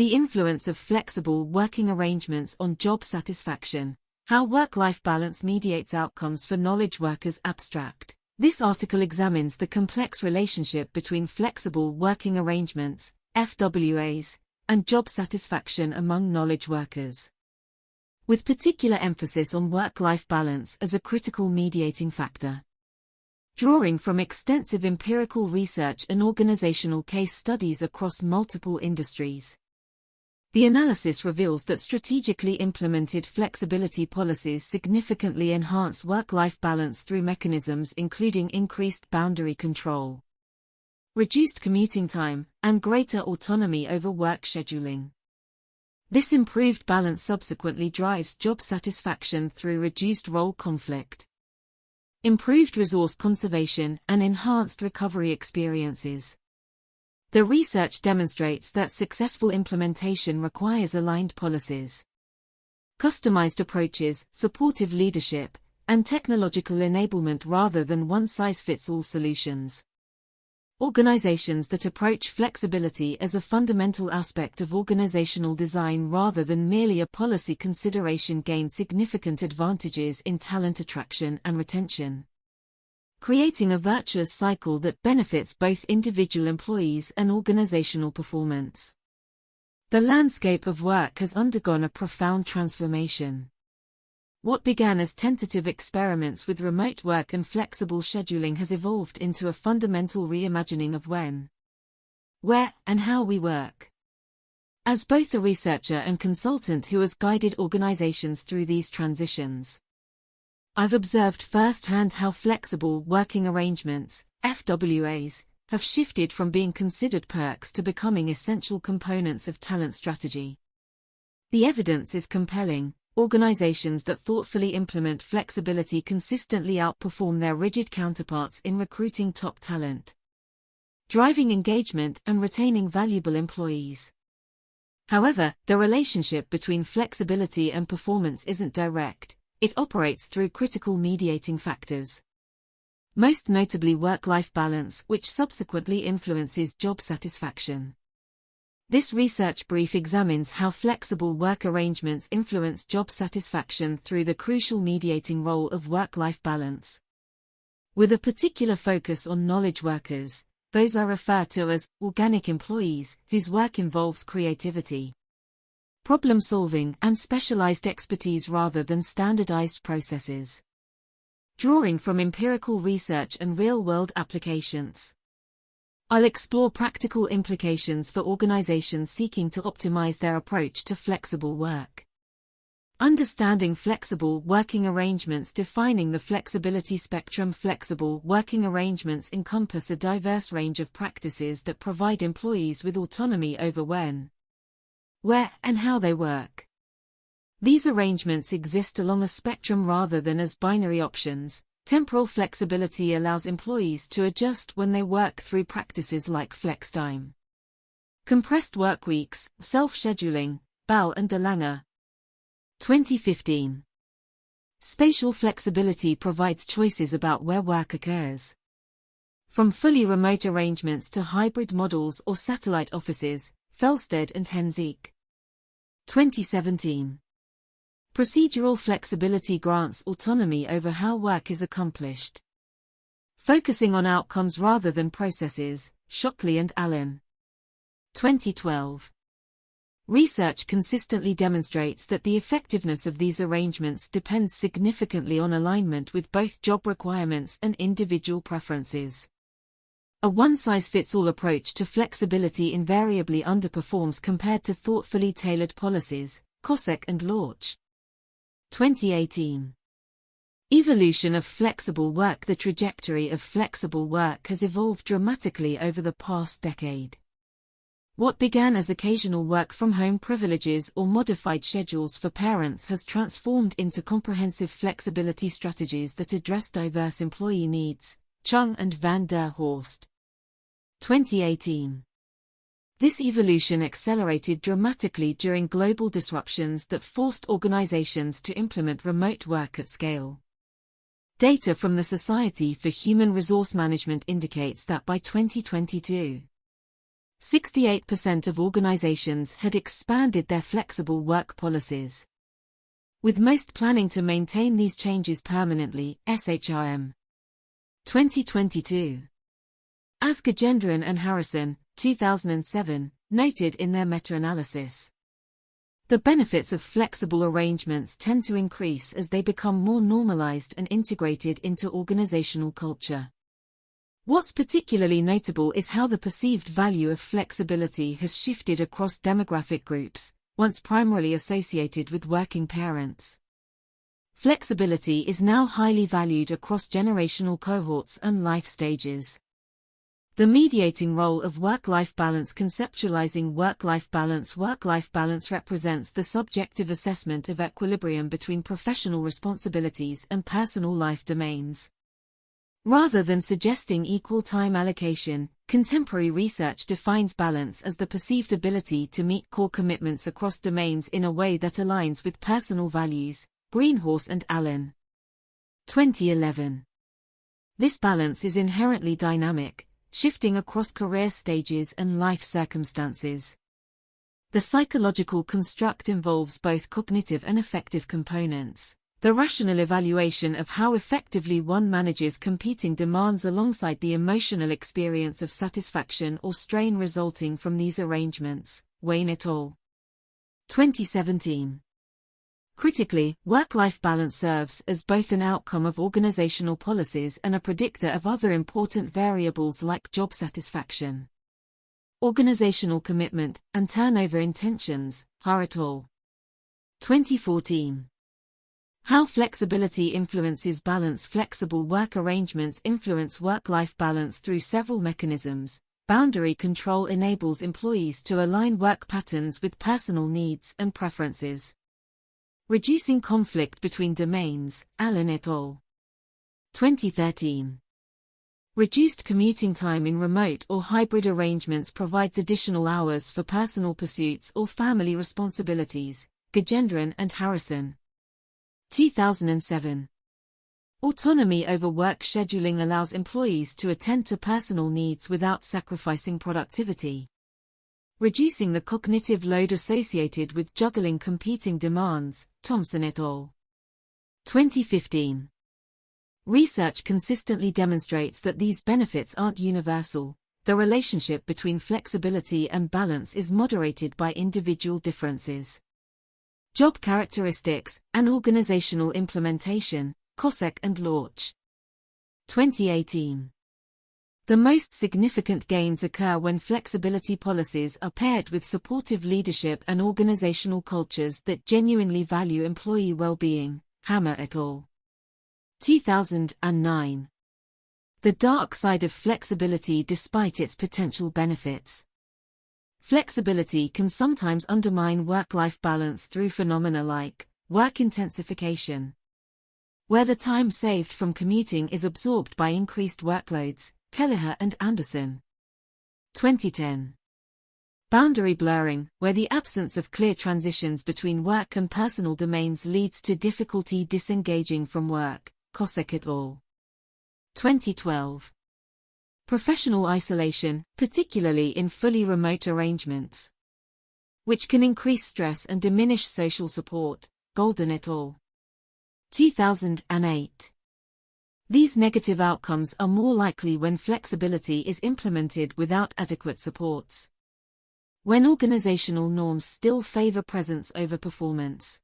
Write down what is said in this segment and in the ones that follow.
The influence of flexible working arrangements on job satisfaction. How work-life balance mediates outcomes for knowledge workers. Abstract. This article examines the complex relationship between flexible working arrangements, FWAs, and job satisfaction among knowledge workers, with particular emphasis on work-life balance as a critical mediating factor. Drawing from extensive empirical research and organizational case studies across multiple industries, the analysis reveals that strategically implemented flexibility policies significantly enhance work-life balance through mechanisms including increased boundary control, reduced commuting time, and greater autonomy over work scheduling. This improved balance subsequently drives job satisfaction through reduced role conflict, improved resource conservation, and enhanced recovery experiences. The research demonstrates that successful implementation requires aligned policies, customized approaches, supportive leadership, and technological enablement rather than one-size-fits-all solutions. Organizations that approach flexibility as a fundamental aspect of organizational design rather than merely a policy consideration gain significant advantages in talent attraction and retention, creating a virtuous cycle that benefits both individual employees and organizational performance. The landscape of work has undergone a profound transformation. What began as tentative experiments with remote work and flexible scheduling has evolved into a fundamental reimagining of when, where, and how we work. As both a researcher and consultant who has guided organizations through these transitions, I've observed firsthand how flexible working arrangements, FWAs, have shifted from being considered perks to becoming essential components of talent strategy. The evidence is compelling. Organizations that thoughtfully implement flexibility consistently outperform their rigid counterparts in recruiting top talent, driving engagement and retaining valuable employees. However, the relationship between flexibility and performance isn't direct. It operates through critical mediating factors, most notably work-life balance, which subsequently influences job satisfaction. This research brief examines how flexible work arrangements influence job satisfaction through the crucial mediating role of work-life balance, with a particular focus on knowledge workers. Those are referred to as organic employees, whose work involves creativity, problem-solving, and specialized expertise rather than standardized processes. Drawing from empirical research and real-world applications, I'll explore practical implications for organizations seeking to optimize their approach to flexible work. Understanding flexible working arrangements. Defining the flexibility spectrum. Flexible working arrangements encompass a diverse range of practices that provide employees with autonomy over when, where, and how they work. These arrangements exist along a spectrum rather than as binary options. Temporal flexibility allows employees to adjust when they work through practices like flex time, compressed work weeks, self-scheduling. Ball and DeLange, 2015. Spatial flexibility provides choices about where work occurs, from fully remote arrangements to hybrid models or satellite offices. Felsted and Henzik, 2017. Procedural flexibility grants autonomy over how work is accomplished, focusing on outcomes rather than processes. Shockley and Allen, 2012. Research consistently demonstrates that the effectiveness of these arrangements depends significantly on alignment with both job requirements and individual preferences. A one-size-fits-all approach to flexibility invariably underperforms compared to thoughtfully tailored policies. Kosek and Lorch, 2018. Evolution of flexible work. The trajectory of flexible work has evolved dramatically over the past decade. What began as occasional work-from-home privileges or modified schedules for parents has transformed into comprehensive flexibility strategies that address diverse employee needs. Chung and van der Horst, 2018. This evolution accelerated dramatically during global disruptions that forced organizations to implement remote work at scale. Data from the Society for Human Resource Management indicates that by 2022, 68% of organizations had expanded their flexible work policies, with most planning to maintain these changes permanently. SHRM 2022. As Gajendran and Harrison, 2007, noted in their meta-analysis, the benefits of flexible arrangements tend to increase as they become more normalized and integrated into organizational culture. What's particularly notable is how the perceived value of flexibility has shifted across demographic groups, once primarily associated with working parents. Flexibility is now highly valued across generational cohorts and life stages. The mediating role of work-life balance. Conceptualizing work-life balance. Work-life balance represents the subjective assessment of equilibrium between professional responsibilities and personal life domains. Rather than suggesting equal time allocation, contemporary research defines balance as the perceived ability to meet core commitments across domains in a way that aligns with personal values. Greenhorse and Allen. 2011. This balance is inherently dynamic, shifting across career stages and life circumstances. The psychological construct involves both cognitive and affective components. The rational evaluation of how effectively one manages competing demands alongside the emotional experience of satisfaction or strain resulting from these arrangements. Wayne et al. 2017. Critically, work-life balance serves as both an outcome of organizational policies and a predictor of other important variables like job satisfaction, organizational commitment, and turnover intentions. Har et al. 2014. How flexibility influences balance. Flexible work arrangements influence work-life balance through several mechanisms. Boundary control enables employees to align work patterns with personal needs and preferences, reducing conflict between domains. Allen et al. 2013. Reduced commuting time in remote or hybrid arrangements provides additional hours for personal pursuits or family responsibilities. Gajendran and Harrison. 2007. Autonomy over work scheduling allows employees to attend to personal needs without sacrificing productivity, reducing the cognitive load associated with juggling competing demands. Thompson et al. 2015. Research consistently demonstrates that these benefits aren't universal. The relationship between flexibility and balance is moderated by individual differences, job characteristics, and organizational implementation. Kosek and Lorch. 2018. The most significant gains occur when flexibility policies are paired with supportive leadership and organizational cultures that genuinely value employee well-being. Hammer et al. 2009. The dark side of flexibility. Despite its potential benefits, flexibility can sometimes undermine work-life balance through phenomena like work intensification, where the time saved from commuting is absorbed by increased workloads. Kelleher and Anderson. 2010. Boundary blurring, where the absence of clear transitions between work and personal domains leads to difficulty disengaging from work. Kosek et al. 2012. Professional isolation, particularly in fully remote arrangements, which can increase stress and diminish social support. Golden et al. 2008. These negative outcomes are more likely when flexibility is implemented without adequate supports, when organizational norms still favor presence over performance,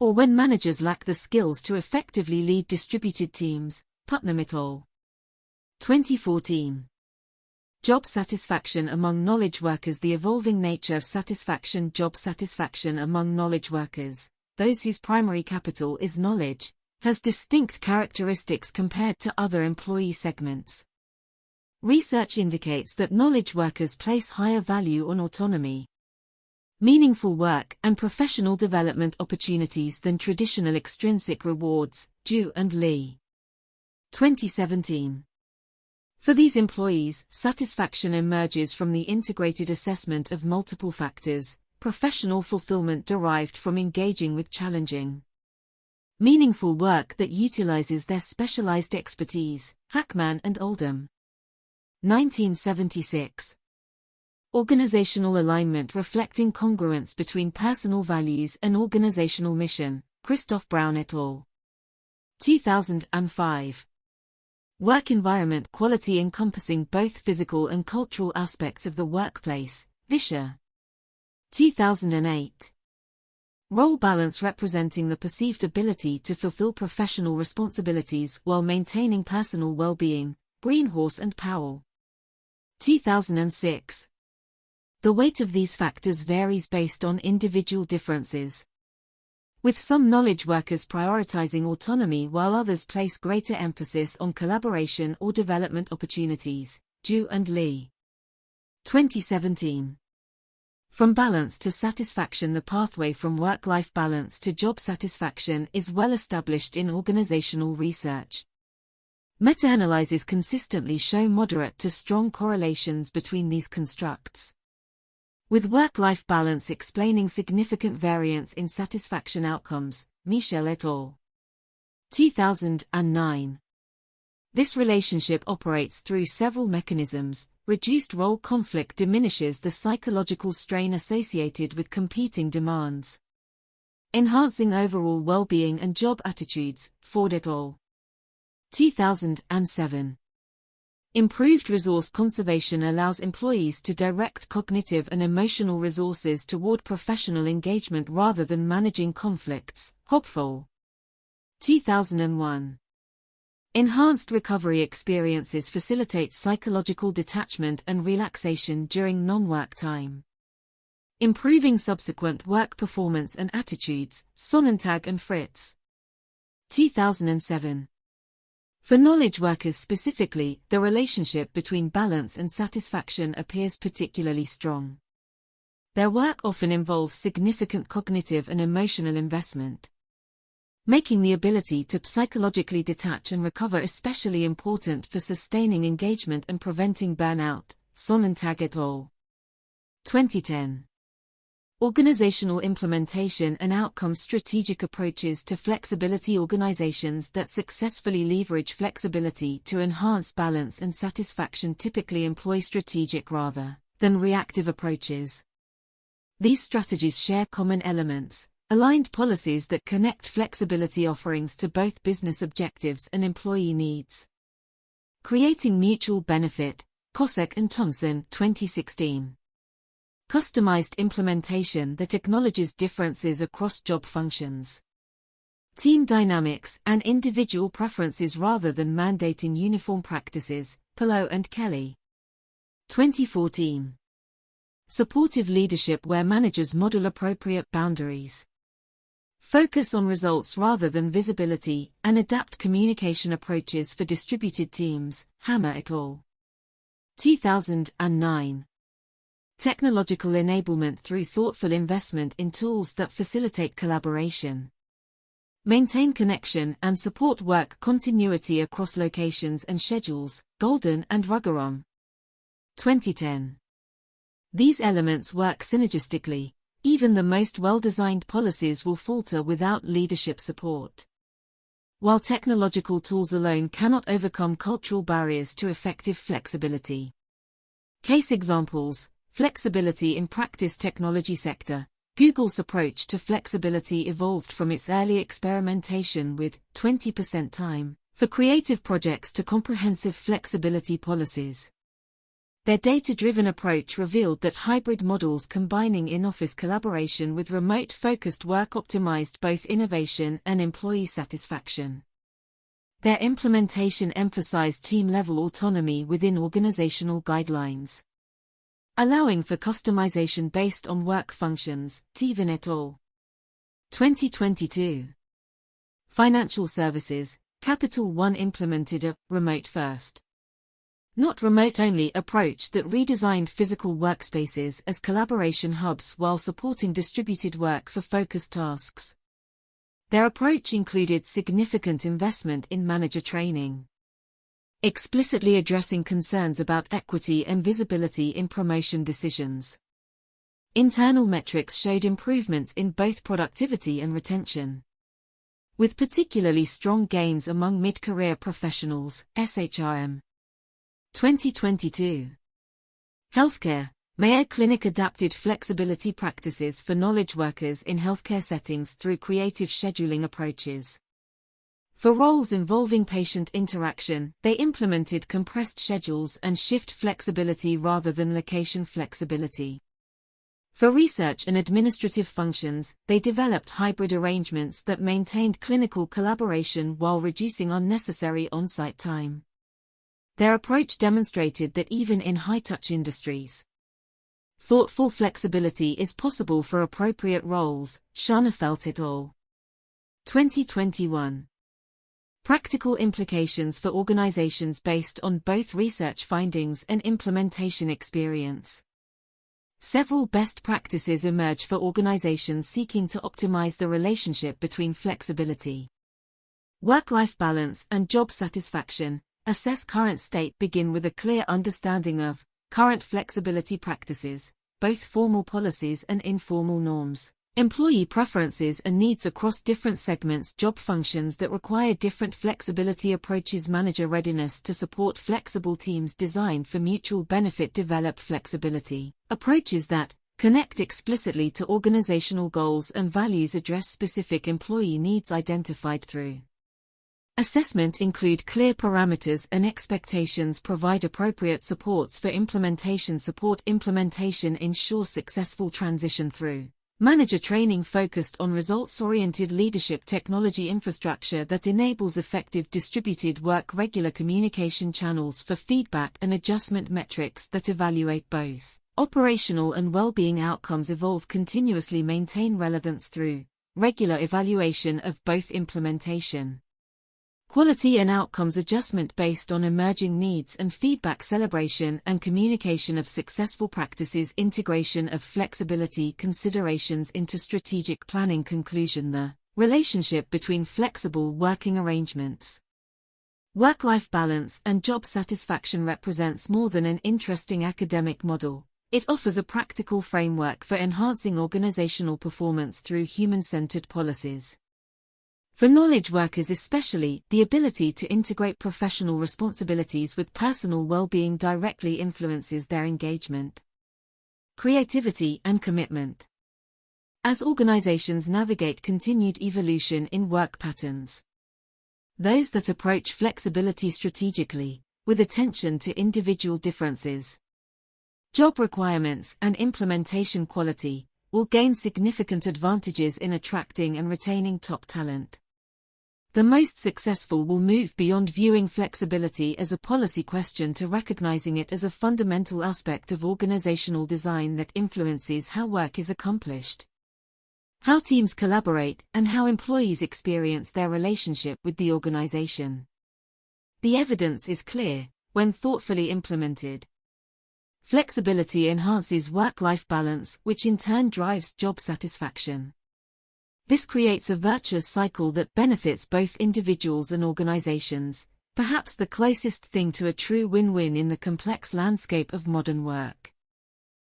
or when managers lack the skills to effectively lead distributed teams. Putnam et al. 2014. Job satisfaction among knowledge workers. The evolving nature of satisfaction. Job satisfaction among knowledge workers, those whose primary capital is knowledge, has distinct characteristics compared to other employee segments. Research indicates that knowledge workers place higher value on autonomy, meaningful work, and professional development opportunities than traditional extrinsic rewards. Ju and Lee. 2017. For these employees, satisfaction emerges from the integrated assessment of multiple factors. Professional fulfillment derived from engaging with challenging, meaningful work that utilizes their specialized expertise. Hackman and Oldham. 1976. Organizational alignment reflecting congruence between personal values and organizational mission, Christoph Braun et al. 2005. Work environment quality encompassing both physical and cultural aspects of the workplace, Vischer. 2008. Role balance representing the perceived ability to fulfill professional responsibilities while maintaining personal well-being, Greenhorse and Powell. 2006. The weight of these factors varies based on individual differences, with some knowledge workers prioritizing autonomy while others place greater emphasis on collaboration or development opportunities, Ju and Lee. 2017. From balance to satisfaction. The pathway from work-life balance to job satisfaction is well established in organizational research. Meta-analyses consistently show moderate to strong correlations between these constructs, with work-life balance explaining significant variance in satisfaction outcomes, Michel et al. 2009. This relationship operates through several mechanisms. Reduced role conflict diminishes the psychological strain associated with competing demands, enhancing overall well-being and job attitudes, Ford et al. 2007. Improved resource conservation allows employees to direct cognitive and emotional resources toward professional engagement rather than managing conflicts, Hopful. 2001. Enhanced recovery experiences facilitate psychological detachment and relaxation during non-work time, improving subsequent work performance and attitudes, Sonnentag and Fritz. 2007. For knowledge workers specifically, the relationship between balance and satisfaction appears particularly strong. Their work often involves significant cognitive and emotional investment, making the ability to psychologically detach and recover especially important for sustaining engagement and preventing burnout, Sonnentag et al. 2010. Organizational implementation and outcome strategic approaches to flexibility. Organizations that successfully leverage flexibility to enhance balance and satisfaction typically employ strategic rather than reactive approaches. These strategies share common elements, aligned policies that connect flexibility offerings to both business objectives and employee needs, creating mutual benefit, Kosek and Thompson, 2016. Customized implementation that acknowledges differences across job functions, team dynamics, and individual preferences rather than mandating uniform practices, Pillow and Kelly. 2014. Supportive leadership where managers model appropriate boundaries, focus on results rather than visibility, and adapt communication approaches for distributed teams, Hammer et al. 2009. Technological enablement through thoughtful investment in tools that facilitate collaboration, maintain connection and support work continuity across locations and schedules, Golden and Ruggeron. 2010. These elements work synergistically. Even the most well-designed policies will falter without leadership support, while technological tools alone cannot overcome cultural barriers to effective flexibility. Case examples: flexibility in practice. Technology sector. Google's approach to flexibility evolved from its early experimentation with 20% time for creative projects to comprehensive flexibility policies. Their data-driven approach revealed that hybrid models combining in-office collaboration with remote-focused work optimized both innovation and employee satisfaction. Their implementation emphasized team-level autonomy within organizational guidelines, allowing for customization based on work functions, Tevin et al. 2022. Financial services. Capital One implemented a remote-first, not remote-only approach that redesigned physical workspaces as collaboration hubs while supporting distributed work for focused tasks. Their approach included significant investment in manager training, explicitly addressing concerns about equity and visibility in promotion decisions. Internal metrics showed improvements in both productivity and retention, with particularly strong gains among mid-career professionals, SHRM. 2022. Healthcare. Mayo Clinic adapted flexibility practices for knowledge workers in healthcare settings through creative scheduling approaches. For roles involving patient interaction, they implemented compressed schedules and shift flexibility rather than location flexibility. For research and administrative functions, they developed hybrid arrangements that maintained clinical collaboration while reducing unnecessary on-site time. Their approach demonstrated that even in high-touch industries, thoughtful flexibility is possible for appropriate roles. Scharnefeld et al. 2021. Practical implications for organizations based on both research findings and implementation experience. Several best practices emerge for organizations seeking to optimize the relationship between flexibility, work-life balance, and job satisfaction. Assess current state. Begin with a clear understanding of current flexibility practices, both formal policies and informal norms, employee preferences and needs across different segments, job functions that require different flexibility approaches, manager readiness to support flexible teams designed for mutual benefit, develop flexibility approaches that connect explicitly to organizational goals and values, address specific employee needs identified through assessment, include clear parameters and expectations, provide appropriate supports for implementation, support implementation, ensure successful transition through manager training focused on results-oriented leadership, technology infrastructure that enables effective distributed work, regular communication channels for feedback and adjustment, metrics that evaluate both operational and well-being outcomes, evolve continuously, maintain relevance through regular evaluation of both implementation quality and outcomes, adjustment based on emerging needs and feedback, celebration and communication of successful practices, integration of flexibility considerations into strategic planning. Conclusion: the relationship between flexible working arrangements, work-life balance, and job satisfaction represents more than an interesting academic model. It offers a practical framework for enhancing organizational performance through human-centered policies. For knowledge workers especially, the ability to integrate professional responsibilities with personal well-being directly influences their engagement, creativity, and commitment. As organizations navigate continued evolution in work patterns, those that approach flexibility strategically, with attention to individual differences, job requirements, and implementation quality, will gain significant advantages in attracting and retaining top talent. The most successful will move beyond viewing flexibility as a policy question to recognizing it as a fundamental aspect of organizational design that influences how work is accomplished, how teams collaborate, and how employees experience their relationship with the organization. The evidence is clear: when thoughtfully implemented, flexibility enhances work-life balance, which in turn drives job satisfaction. This creates a virtuous cycle that benefits both individuals and organizations, perhaps the closest thing to a true win-win in the complex landscape of modern work.